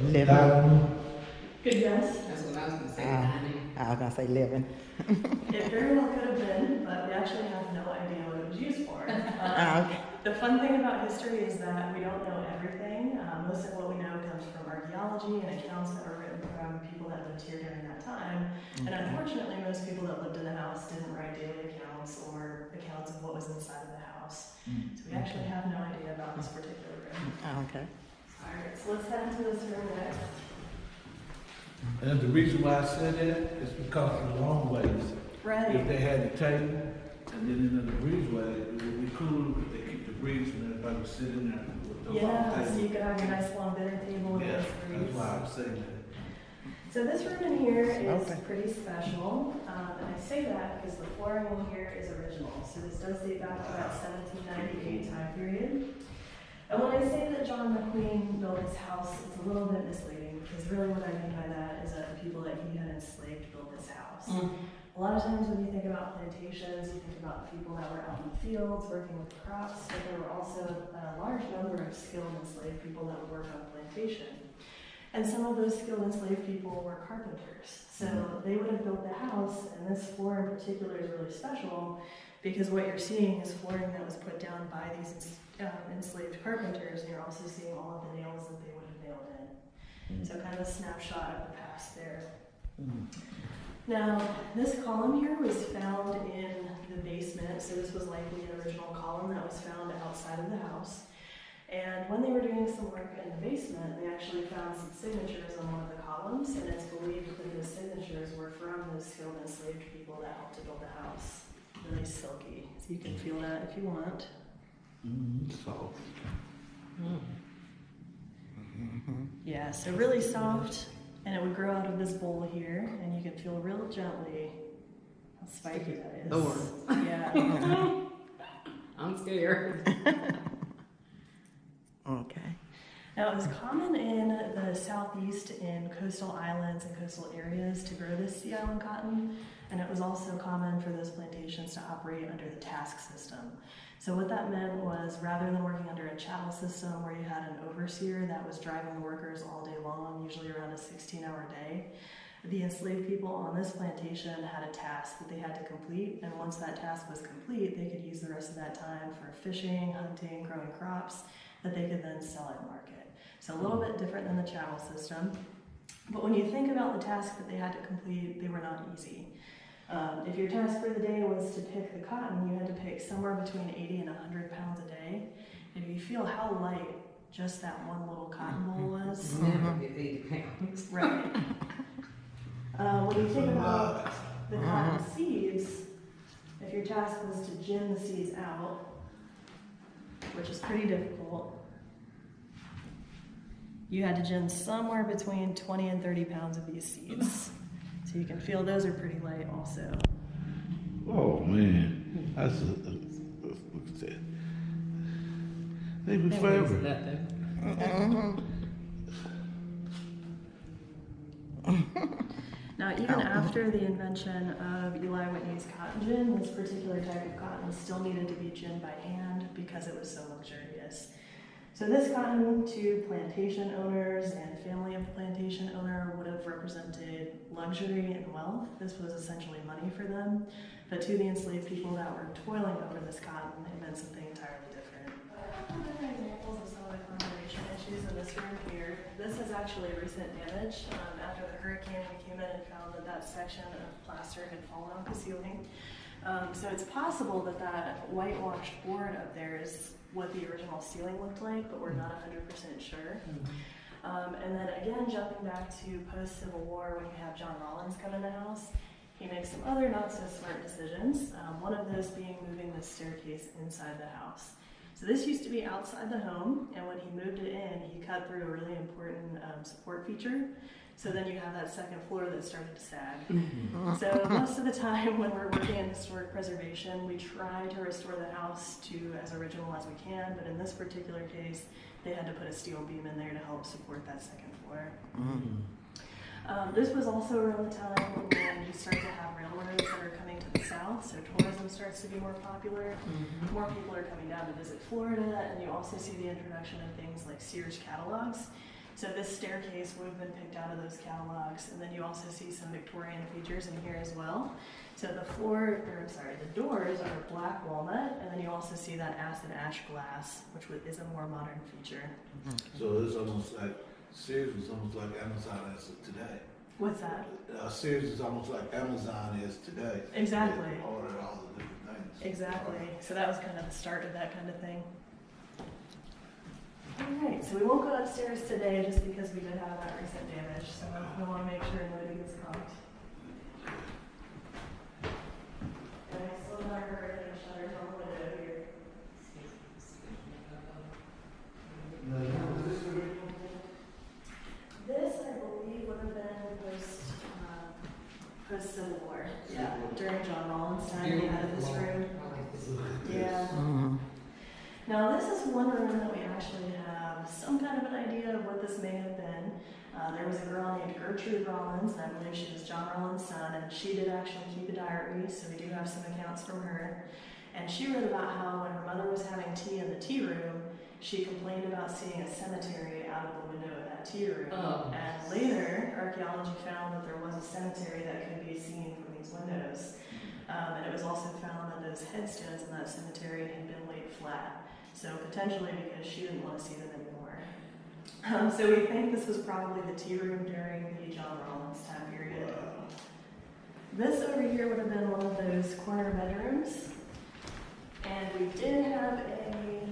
Living. Good guess. That's what I was gonna say, I dining. was gonna say living. It very well could have been, but we actually have no idea what it was used for. Okay. The fun thing about history is that we don't know everything. Most of what we know comes from archaeology and accounts that were written from people that lived here during that time. And unfortunately, most people that lived in the house didn't write daily accounts or accounts of what was inside of the house. So we actually have no idea about this particular room. Okay. All right, so let's head into this room next. And the reason why I said that is because of the long ways. Right. If they had the table, and then in the breezeway, it would be cool if they keep the breeze and everybody was sitting there with the long Yeah, so table. you could have your nice long dinner table with Yeah, this that's breeze. why I'm saying that. So this room in here is Okay. pretty special, and I say that because the flooring in here is original. So this does date back to that 1798 time period. And when I say that John McQueen built his house, it's a little bit misleading because really what I mean by that is that the people that he had enslaved built this house. A lot of times when you think about plantations, you think about people that were out in the fields working with crops, but there were also a large number of skilled enslaved people that would work on a plantation. And some of those skilled enslaved people were carpenters. So they would have built the house, and this floor in particular is really special because what you're seeing is flooring that was put down by these enslaved carpenters, and you're also seeing all of the nails that they would have nailed in. So kind of a snapshot of the past there. Now, this column here was found in the basement, so this was likely an original column that was found outside of the house. And when they were doing some work in the basement, they actually found some signatures on one of the columns, and it's believed that those signatures were from those skilled enslaved people that helped to build the house. Really silky, so you can feel that if you want. So, Yeah, so really soft, and it would grow out of this bowl here, and you can feel real gently how spiky that is. Lord. Yeah. I'm scared. Okay. Now, it was common in the southeast in coastal islands and coastal areas to grow this sea island cotton, and it was also common for those plantations to operate under the task system. So what that meant was rather than working under a chattel system where you had an overseer that was driving the workers all day long, usually around a 16-hour day, the enslaved people on this plantation had a task that they had to complete, and once that task was complete, they could use the rest of that time for fishing, hunting, growing crops that they could then sell at market. So a little bit different than the chattel system. But when you think about the tasks that they had to complete, they were not easy. If your task for the day was to pick the cotton, you had to pick somewhere between 80 and 100 pounds a day. And if you feel how light just that one little cotton bowl was. Never get 80 pounds. Right. When you think about the cotton seeds, if your task was to gin the seeds out, which is pretty difficult, you had to gin somewhere between 20 and 30 pounds of these seeds. So you can feel those are pretty light also. oh man, that's look at that. They be forever. Now, even after the invention of Eli Whitney's cotton gin, this particular type of cotton still needed to be ginned by hand because it was so luxurious. So this cotton to plantation owners and family of the plantation owner would have represented luxury and wealth. This was essentially money for them. But to the enslaved people that were toiling over this cotton, it meant something entirely different. Other examples of some of the conservation issues in this room here. This is actually recent damage. After the hurricane, we came in and found that that section of plaster had fallen off the ceiling. So it's possible that that whitewashed board up there is what the original ceiling looked like, but we're not 100% sure. And then again, jumping back to post-Civil War, when you have John Rollins come in the house, he makes some other not so smart decisions. One of those being moving the staircase inside the house. So this used to be outside the home, and when he moved it in, he cut through a really important support feature. So then you have that second floor that started to sag. So most of the time when we're working in historic preservation, we try to restore the house to as original as we can, but in this particular case, they had to put a steel beam in there to help support that second floor. This was also around the time when you start to have railroads that are coming to the south, so tourism starts to be more popular. More people are coming down to visit Florida, and you also see the introduction of things like Sears catalogs. So this staircase would have been picked out of those catalogs, and then you also see some Victorian features in here as well. So the the doors are black walnut, and then you also see that acid ash glass, which is a more modern feature. So it's almost like, Sears is almost like Amazon is today. What's that? Sears is almost like Amazon is today. Exactly. They order all the different things. Exactly. So that was kind of the start of that kind of thing. All right, so we won't go upstairs today just because we did have that recent damage, so we want to make sure nobody gets caught. And I still never heard any shutters on the window here. This, I believe, would have been post-Civil War. Yeah, during John Rollins' time, we had this room. Yeah. Now this is one room that we actually have some kind of an idea of what this may have been. There was a girl named Gertrude Rollins, and I believe she was John Rollins' son, and she did actually keep a diary, so we do have some accounts from her. And she wrote about how when her mother was having tea in the tea room, she complained about seeing a cemetery out of the window of that tea room. Oh. And later, archaeology found that there was a cemetery that could be seen from these windows. And it was also found that those headstones in that cemetery had been laid flat. So potentially because she didn't want to see them anymore. So we think this was probably the tea room during the John Rollins time period. This over here would have been one of those corner bedrooms. And we did have a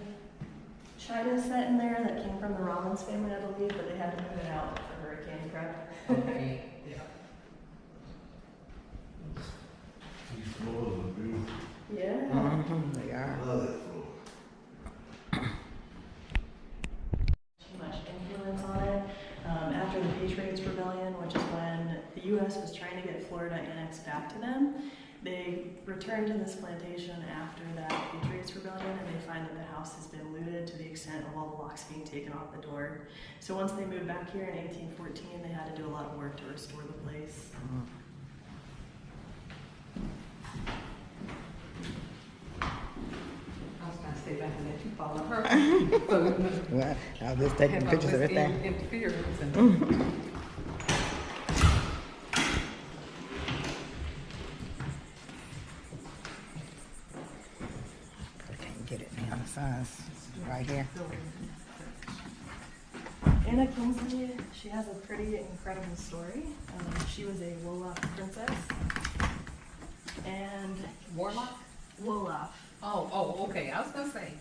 china set in there that came from the Rollins family, I believe, but they had to move it out for hurricane prep. Okay. These floors are beautiful. Yeah. They I are. love that floor. Too much influence on it. After the Patriots Rebellion, which is when the U.S. was trying to get Florida annexed back to them, they returned to this plantation after that Patriots Rebellion, and they find that the house has been looted to the extent of all the locks being taken off the door. So once they moved back here in 1814, they had to do a lot of work to restore the place. I was gonna stay back and let you follow her. Well, I was just taking pictures of everything. Interference and. I can't get it now. The signs right here. Anna Kingsley, she has a pretty incredible story. She was a Wolof princess. And Warlock? Wolof. Oh, okay. I was gonna say.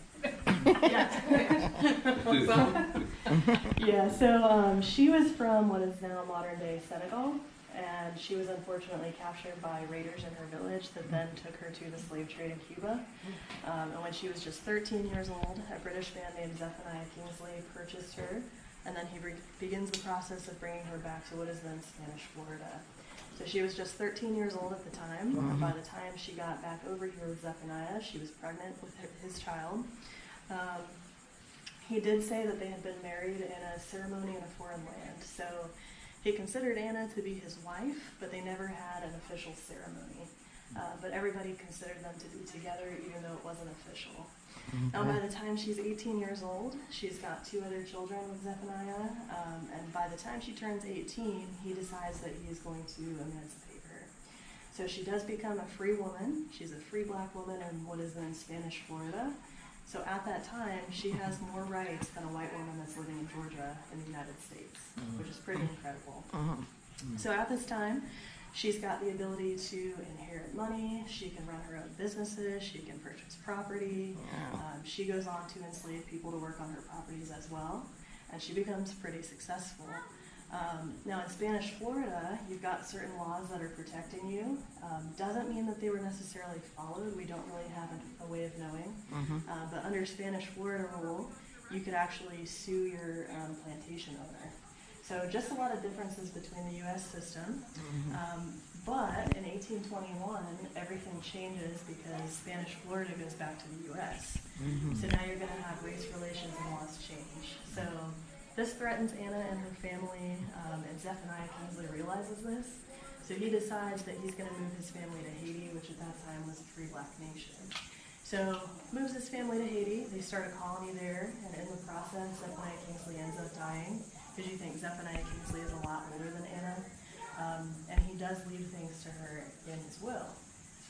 Yeah, so she was from what is now modern day Senegal, and she was unfortunately captured by raiders in her village that then took her to the slave trade in Cuba. And when she was just 13 years old, a British man named Zephaniah Kingsley purchased her, and then he begins the process of bringing her back to what is then Spanish Florida. So she was just 13 years old at the time. By the time she got back over here with Zephaniah, she was pregnant with his child. He did say that they had been married in a ceremony in a foreign land. So he considered Anna to be his wife, but they never had an official ceremony. But everybody considered them to be together, even though it wasn't official. Now, by the time she's 18 years old, she's got 2 other children with Zephaniah, and by the time she turns 18, he decides that he is going to emancipate her. So she does become a free woman. She's a free black woman in what is then Spanish Florida. So at that time, she has more rights than a white woman that's living in Georgia in the United States, which is pretty incredible. So at this time, she's got the ability to inherit money, she can run her own businesses, she can purchase property. She goes on to enslave people to work on her properties as well, and she becomes pretty successful. Now in Spanish Florida, you've got certain laws that are protecting you. Doesn't mean that they were necessarily followed, we don't really have a way of knowing. But under Spanish Florida rule, you could actually sue your plantation owner. So just a lot of differences between the U.S. system. But in 1821, everything changes because Spanish Florida goes back to the U.S. So now you're going to have race relations and laws change. So This threatens Anna and her family, and Zephaniah Kingsley realizes this. So he decides that he's going to move his family to Haiti, which at that time was a free black nation. So moves his family to Haiti. They start a colony there, and in the process, Zephaniah Kingsley ends up dying, because you think Zephaniah Kingsley is a lot older than Anna, and he does leave things to her in his will.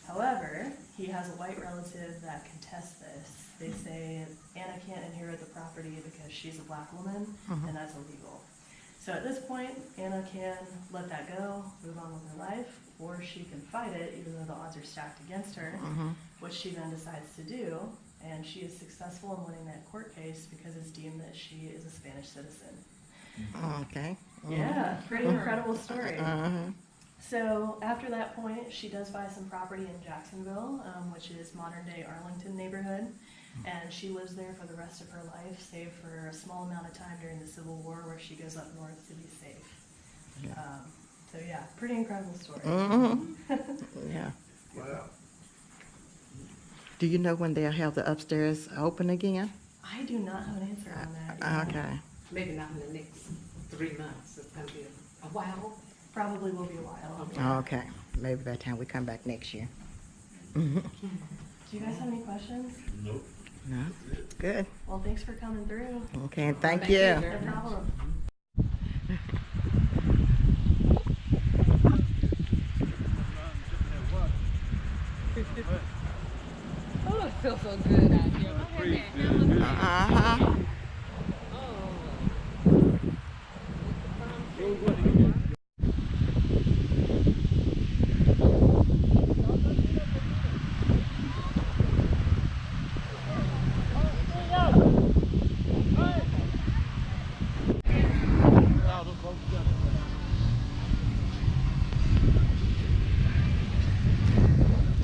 However, he has a white relative that contests this. They say Anna can't inherit the property because she's a black woman, and that's illegal. So at this point, Anna can let that go, move on with her life, or she can fight it, even though the odds are stacked against her, which she then decides to do, and she is successful in winning that court case because it's deemed that she is a Spanish citizen. Okay. Yeah, pretty incredible story. So after that point, she does buy some property in Jacksonville, which is modern-day Arlington neighborhood, and she lives there for the rest of her life, save for a small amount of time during the Civil War where she goes up north to be safe. So yeah, pretty incredible story. Yeah. Wow. Do you know when they'll have the upstairs open again? I do not have an answer on that. Okay. Maybe not in the next 3 months. It's gonna be a while. Probably will be a while. Okay. Maybe by the time we come back next year. Do you guys have any questions? Nope. No? Good. Well, thanks for coming through. Okay, and thank Thank you, you. sir. No problem. Oh, it feels so good out here. Uh-huh.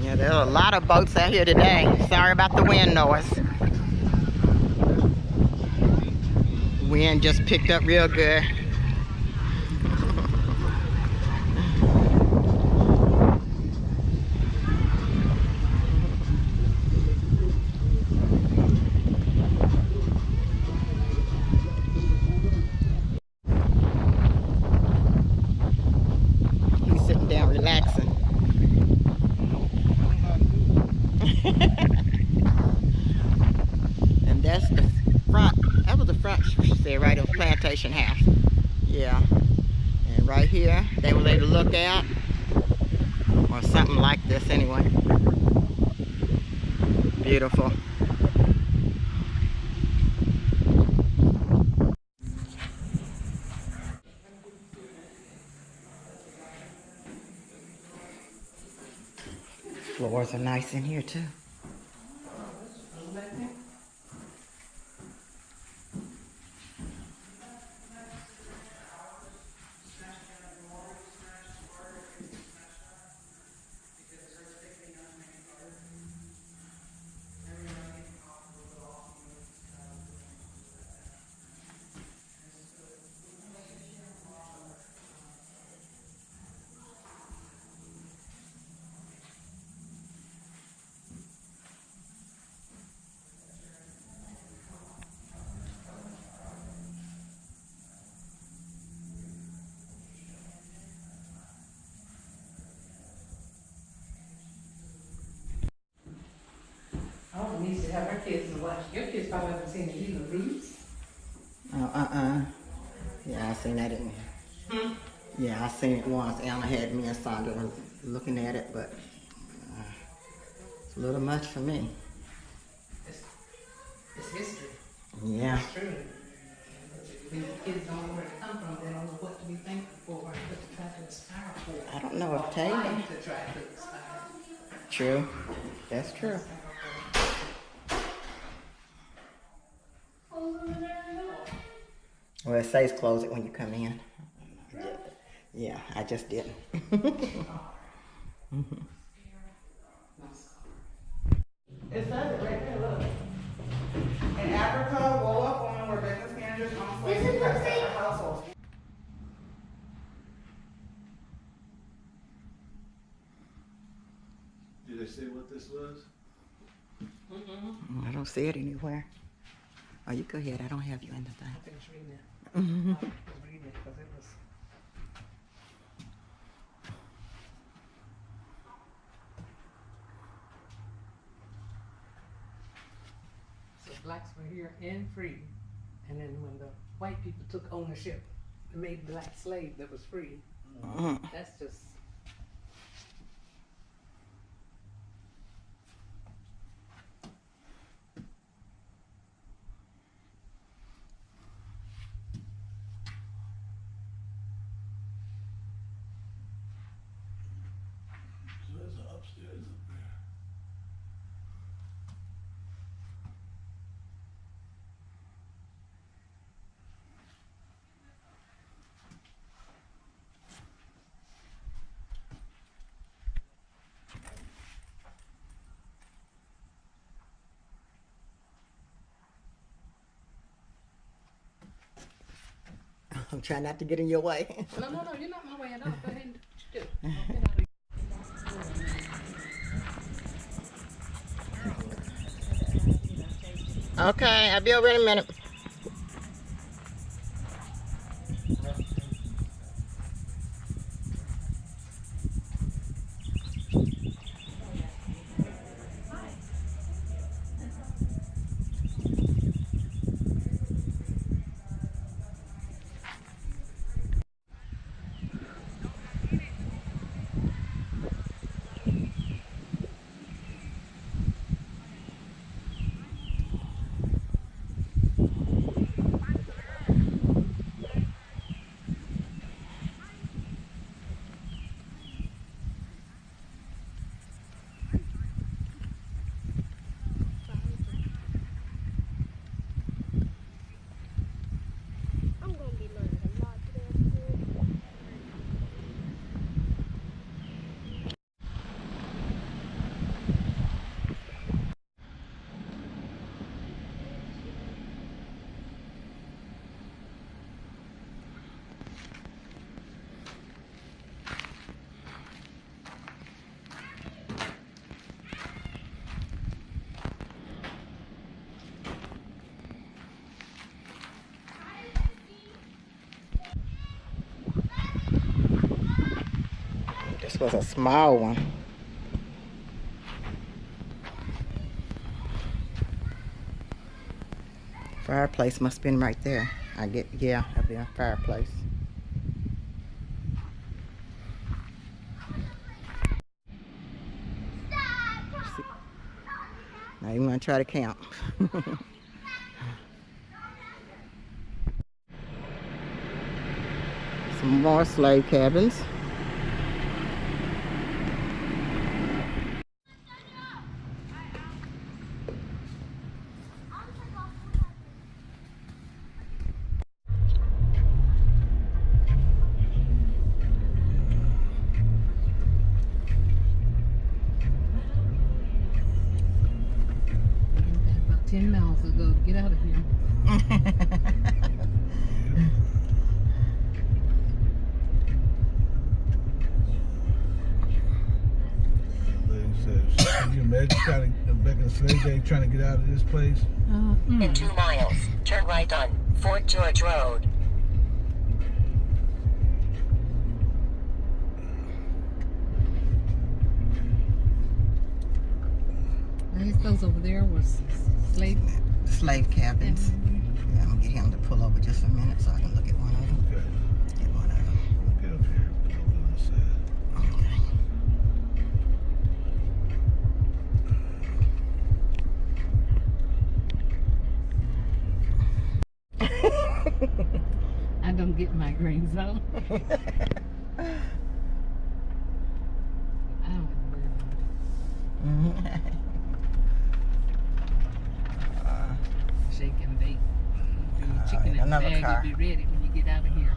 Yeah, there are a lot of boats out here today. Sorry about the wind noise. Wind just picked up real good. He's sitting down relaxing. And that's the front. That was the front, she said, right of Plantation House. Yeah. And right here, they were able to look out. Or something like this anyway. Beautiful. Floors are nice in here too. Oh, we used to have our kids and watch. Your kids probably haven't seen the Eagle Roots. Oh, yeah, I seen that in here. Yeah, I seen it once. Anna had me and Sandra looking at it, but it's a little much for me. It's history. Yeah. It's true. When the kids don't know where to come from, they don't know what to be thankful for or what to try to aspire for. I don't know if Or Taylor. why to try to aspire. True. That's true. Well, it says close it when you come in. Yeah, I just didn't. It says it right there, look. In Africa, Wolof women were business managers on slaves and kept separate households. Did they say what this was? I don't see it anywhere. Oh, you go ahead. I don't have you in the thing. Finish reading it. reading it because it was. So blacks were here and free, and then when the white people took ownership, they made black slave that was free. That's just. So there's an upstairs up there. I'm trying not to get in your way. No, you're not my way at all. Go ahead and do what you do. Get out of here. Okay, I'll be over in a minute. This was a small one. Fireplace must have been right there. Yeah, that'd be a fireplace. Now you want to try to count. Some more slave cabins. About 10 miles ago. Get out of here. Can you imagine trying to, back in the slave day, trying to get out of this place? In 2 miles, turn right on Fort George Road. Those over there was Slave cabins. Yeah, I'm gonna get him to pull over just for a minute so I can look at one of them. Okay. Get one of them. Get up here. Over on this side. I don't get migraines though. I don't worry about it. Shake and bake. Do chicken and another bag car. will be ready when you get out of here.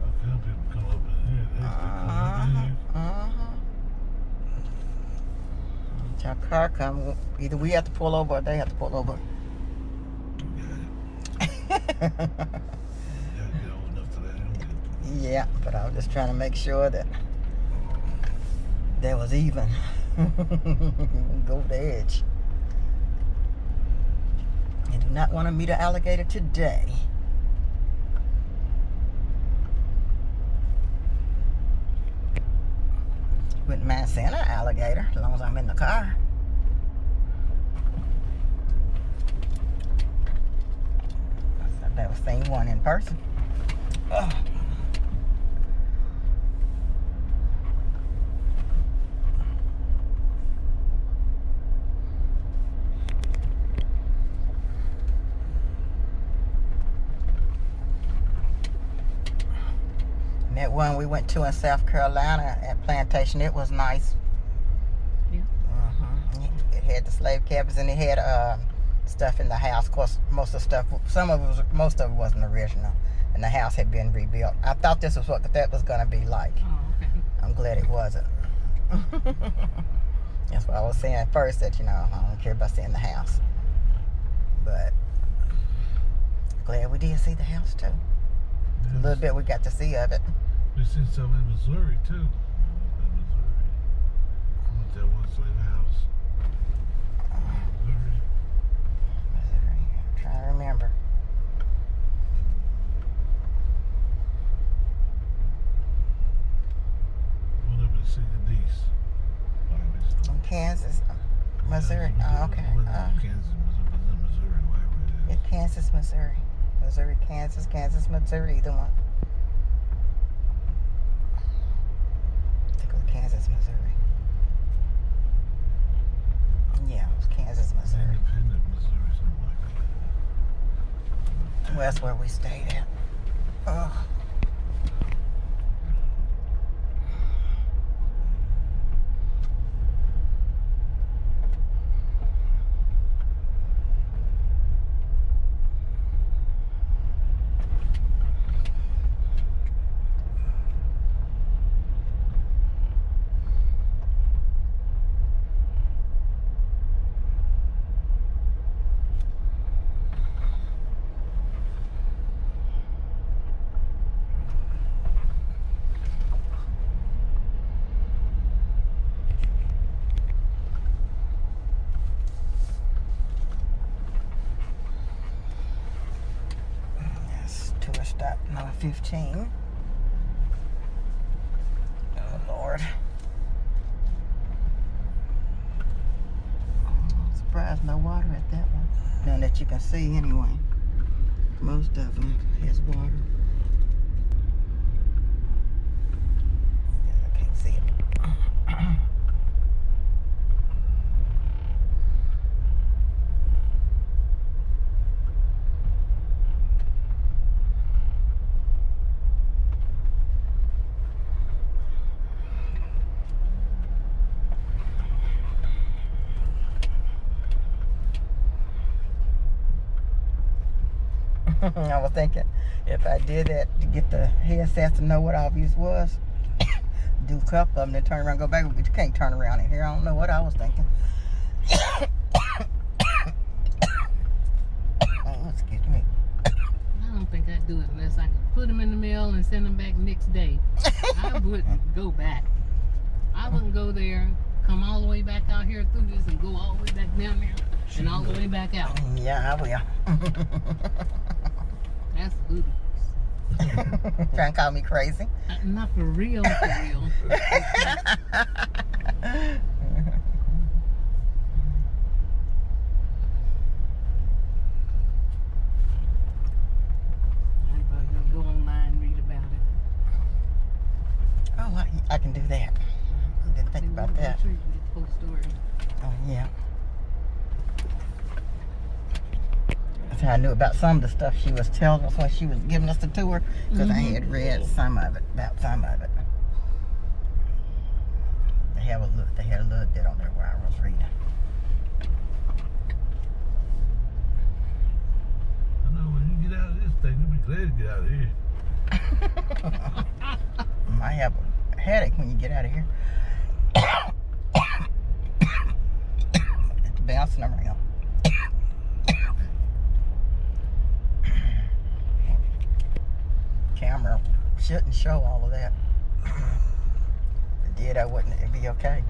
I feel people come up in here. They come up in here. Till our car come, either we have to pull over or they have to pull over. Yeah, but I was just trying to make sure that that was even. Go over the edge. I do not want to meet an alligator today. Wouldn't mind seeing an alligator as long as I'm in the car. I've never seen one in person. Ugh. And that one we went to in South Carolina at Plantation, it was nice. Yeah. It had the slave cabins and it had stuff in the house. Of course, most of it wasn't original, and the house had been rebuilt. I thought this was what that was going to be like. Oh, okay. I'm glad it wasn't. That's what I was saying at first, that, I don't care about seeing the house. But glad we did see the house, too. A little bit we got to see of it. We seen some in Missouri, too. In Missouri. I went to that one slave house. Missouri. I'm trying to remember. Went up and seen the niece. In Kansas, Missouri. Oh, okay. Kansas, Missouri, wherever it is. Kansas, Missouri. Missouri, Kansas, Missouri, either one. I think it was Kansas, Missouri. Yeah, it was Kansas, Missouri. Independent, Missouri, something like that. Well, that's where we stayed at. Oh. Tour stop number 15. Oh, Lord. I'm surprised no water at that one. None that you can see anyway. Most of them has water. Yeah, I can't see it. I was thinking if I did that to get the headsets to know what obvious was, do a couple of them, then turn around and go back. But you can't turn around in here. I don't know what I was thinking. Oh, excuse me. I don't think I'd do it unless I could put them in the mail and send them back next day. I wouldn't go back. I wouldn't go there, come all the way back out here through this and go all the way back down there and all the way back out. Yeah, I will. That's ludicrous. Trying to call me crazy? Not for real, for real. Everybody gonna go online and read about it. Oh, I can do that. I didn't think about that. I'm sure you can get the whole story. Oh, yeah. That's how I knew about some of the stuff she was telling us when she was giving us the tour, because I had read some of it, about some of it. They had a little bit on there where I was reading. I know when you get out of this thing, you'll be glad to get out of here. Might have a headache when you get out of here. It's bouncing around. Camera shouldn't show all of that. If it did, it'd be okay.